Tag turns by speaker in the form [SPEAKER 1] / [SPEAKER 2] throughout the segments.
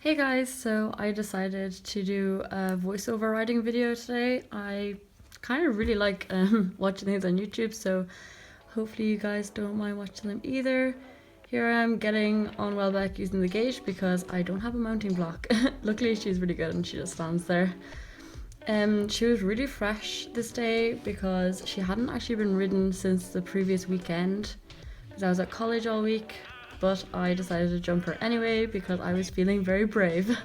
[SPEAKER 1] Hey guys, so I decided to do a voiceover writing video today. I kind of really like watching things on YouTube, so hopefully you guys don't mind watching them either. Here I am getting on Welbeck using the gate because I don't have a mounting block. Luckily she's really good and she just stands there. She was really fresh this day because she hadn't actually been ridden since the previous weekend because I was at college all week. But I decided to jump her anyway because I was feeling very brave.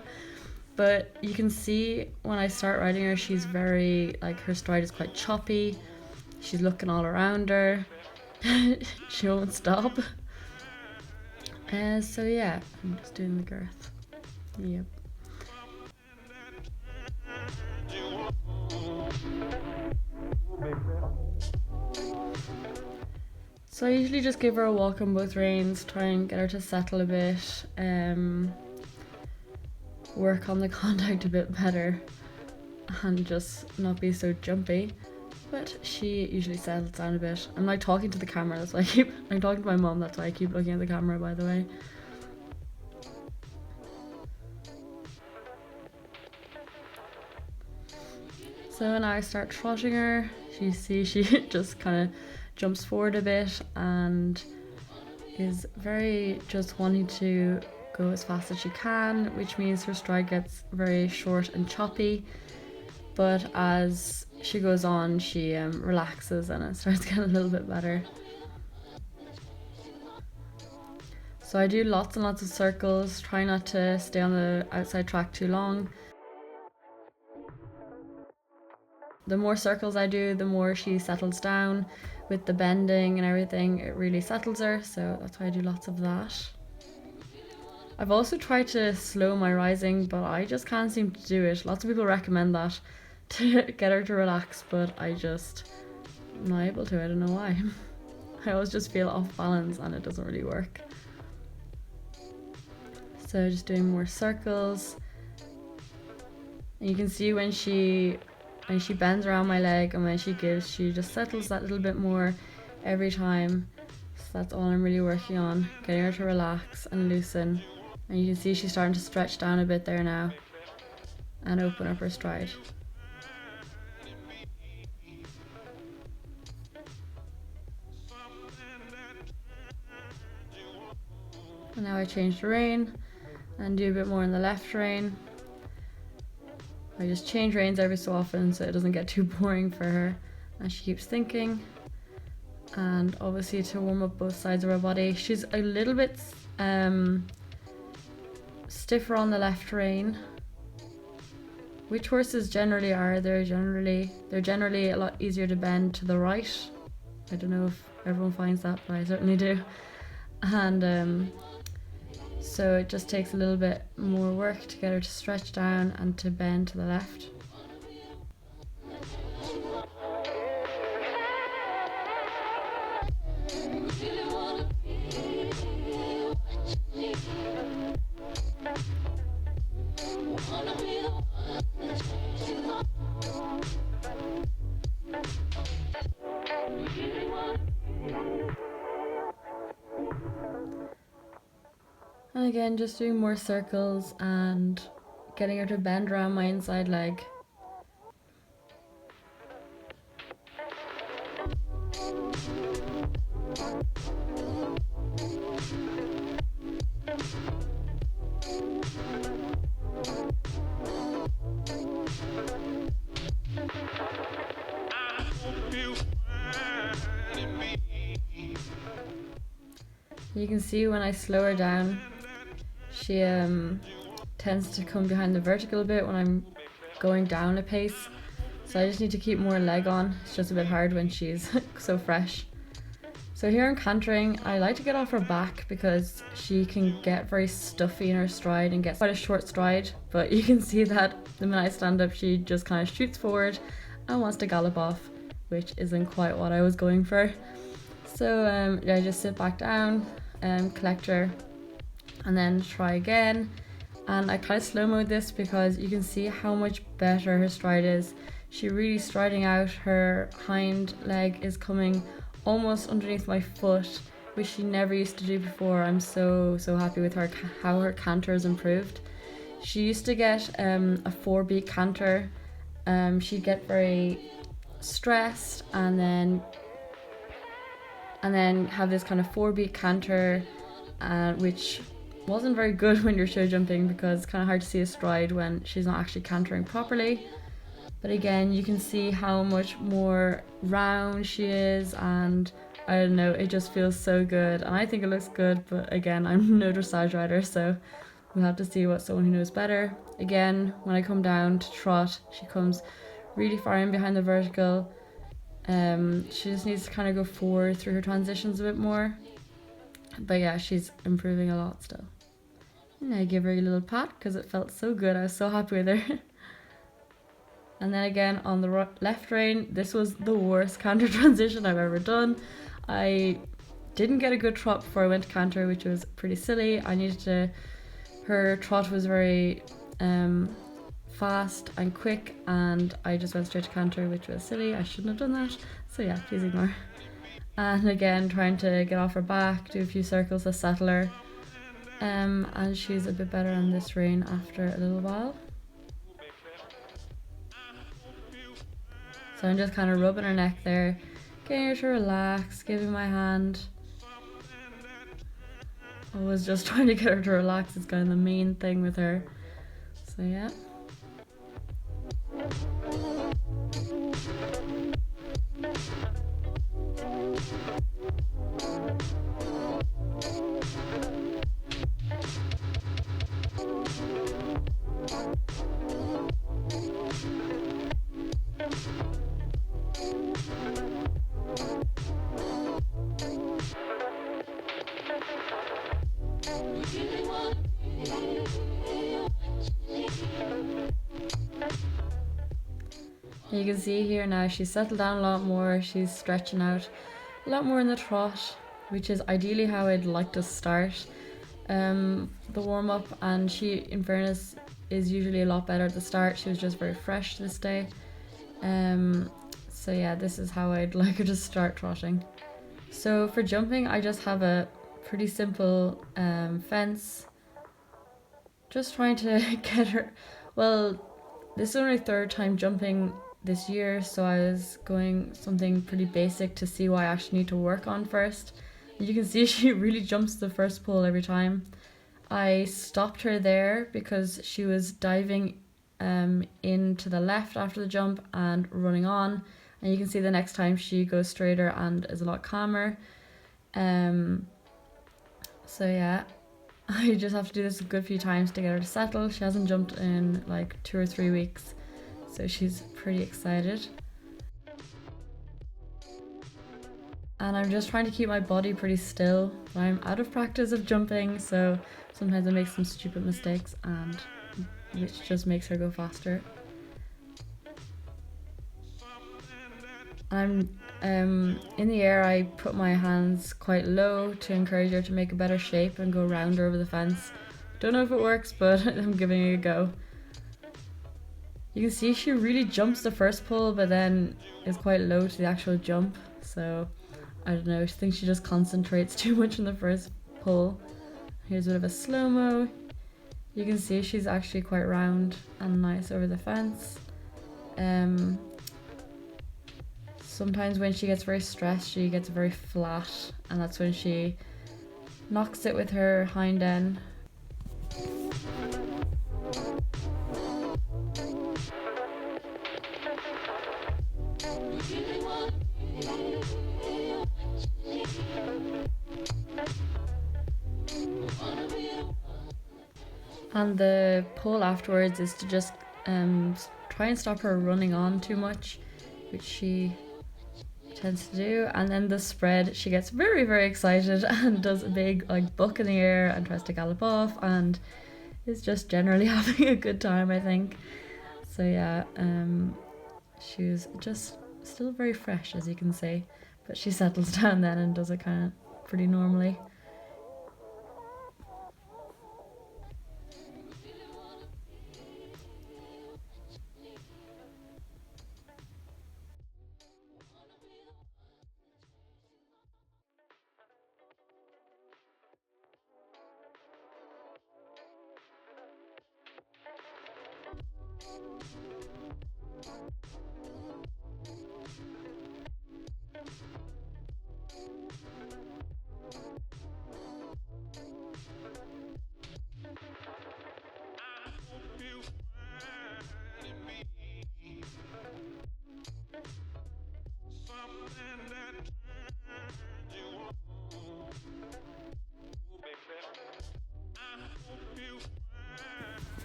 [SPEAKER 1] But you can see when I start riding her, she's very, her stride is quite choppy. She's looking all around her. She won't stop. So yeah, I'm just doing the girth. Yep. So I usually just give her a walk on both reins, try and get her to settle a bit, work on the contact a bit better, and just not be so jumpy. But she usually settles down a bit. I'm like talking to the camera, that's why I'm talking to my mom, that's why I keep looking at the camera, by the way. So now I start trotting her. She just kind of jumps forward a bit and is very just wanting to go as fast as she can, which means her stride gets very short and choppy. But as she goes on, she relaxes and it starts getting a little bit better. So I do lots and lots of circles, try not to stay on the outside track too long. The more circles I do, the more she settles down. With the bending and everything, it really settles her, so that's why I do lots of that. I've also tried to slow my rising, but I just can't seem to do it. Lots of people recommend that to get her to relax, but I'm not able to. I don't know why. I always just feel off balance and it doesn't really work. So just doing more circles. And you can see when she bends around my leg and when she gives, she just settles that little bit more every time. So that's all I'm really working on, getting her to relax and loosen. And you can see she's starting to stretch down a bit there now and open up her stride. And now I change the rein and do a bit more in the left rein. I just change reins every so often so it doesn't get too boring for her and she keeps thinking. And obviously to warm up both sides of her body, she's a little bit stiffer on the left rein, which horses generally are. They're generally a lot easier to bend to the right. I don't know if everyone finds that, but I certainly do. And so it just takes a little bit more work to get her to stretch down and to bend to the left. And again, just doing more circles and getting her to bend around my inside leg. You can see when I slow her down, she tends to come behind the vertical a bit when I'm going down a pace. So I just need to keep more leg on. It's just a bit hard when she's so fresh. So here I'm cantering. I like to get off her back because she can get very stuffy in her stride and gets quite a short stride. But you can see that the minute I stand up, she just kind of shoots forward and wants to gallop off, which isn't quite what I was going for. So I just sit back down, collect her, and then try again. And I kind of slow mode this because you can see how much better her stride is. She really striding out, her hind leg is coming almost underneath my foot, which she never used to do before. I'm so happy with her, how her canter has improved. She used to get a 4-beat canter. She'd get very stressed and then have this kind of 4-beat canter, which wasn't very good when you're show jumping because it's kind of hard to see a stride when she's not actually cantering properly. But again, you can see how much more round she is, and I don't know, it just feels so good, and I think it looks good, but again, I'm no dressage rider, so we'll have to see what someone who knows better. Again, when I come down to trot, she comes really far in behind the vertical. She just needs to kind of go forward through her transitions a bit more. But yeah, she's improving a lot still. And I give her a little pat because it felt so good. I was so happy with her. And then again on the left rein, this was the worst canter transition I've ever done. I didn't get a good trot before I went to canter, which was pretty silly. Her trot was very fast and quick, and I just went straight to canter, which was silly. I shouldn't have done that. So yeah, please ignore. And again, trying to get off her back, do a few circles to settle her. And she's a bit better on this rein after a little while. So I'm just kind of rubbing her neck there, getting her to relax, giving my hand. Always just trying to get her to relax is kind of the main thing with her. So yeah. You can see here now she's settled down a lot more, she's stretching out a lot more in the trot, which is ideally how I'd like to start the warm-up, and she, in fairness, is usually a lot better at the start. She was just very fresh this day. So yeah, this is how I'd like her to start trotting. So for jumping, I just have a pretty simple fence. Just trying to get her, well, this is only 3rd time jumping this year, so I was going something pretty basic to see what I actually need to work on first. And you can see she really jumps the first pull every time. I stopped her there because she was diving into the left after the jump and running on, and you can see the next time she goes straighter and is a lot calmer. So yeah, I just have to do this a good few times to get her to settle. She hasn't jumped in like 2 or 3 weeks, so she's pretty excited. And I'm just trying to keep my body pretty still. I'm out of practice of jumping, so sometimes I make some stupid mistakes, and which just makes her go faster. I'm in the air, I put my hands quite low to encourage her to make a better shape and go round her over the fence. Don't know if it works, but I'm giving it a go. You can see she really jumps the first pull, but then is quite low to the actual jump. So I don't know, I think she just concentrates too much on the first pull. Here's a bit of a slow-mo. You can see she's actually quite round and nice over the fence. Sometimes when she gets very stressed, she gets very flat, and that's when she knocks it with her hind end. And the pull afterwards is to just try and stop her running on too much, which she tends to do. And then the spread, she gets very, very excited and does a big like buck in the air and tries to gallop off, and is just generally having a good time, I think. So yeah, she was just still very fresh, as you can see, but she settles down then and does it kind of pretty normally.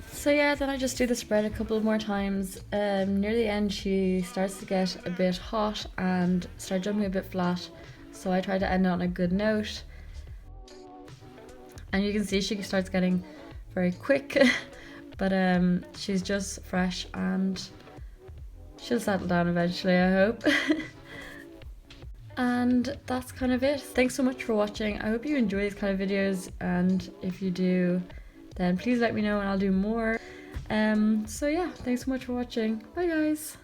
[SPEAKER 1] So yeah, then I just do the spread a couple more times. Near the end she starts to get a bit hot and start jumping a bit flat, so I try to end on a good note. And you can see she starts getting very quick, but she's just fresh and she'll settle down eventually, I hope. And that's kind of it. Thanks so much for watching. I hope you enjoy these kind of videos, and if you do, then please let me know and I'll do more. So yeah, thanks so much for watching. Bye guys.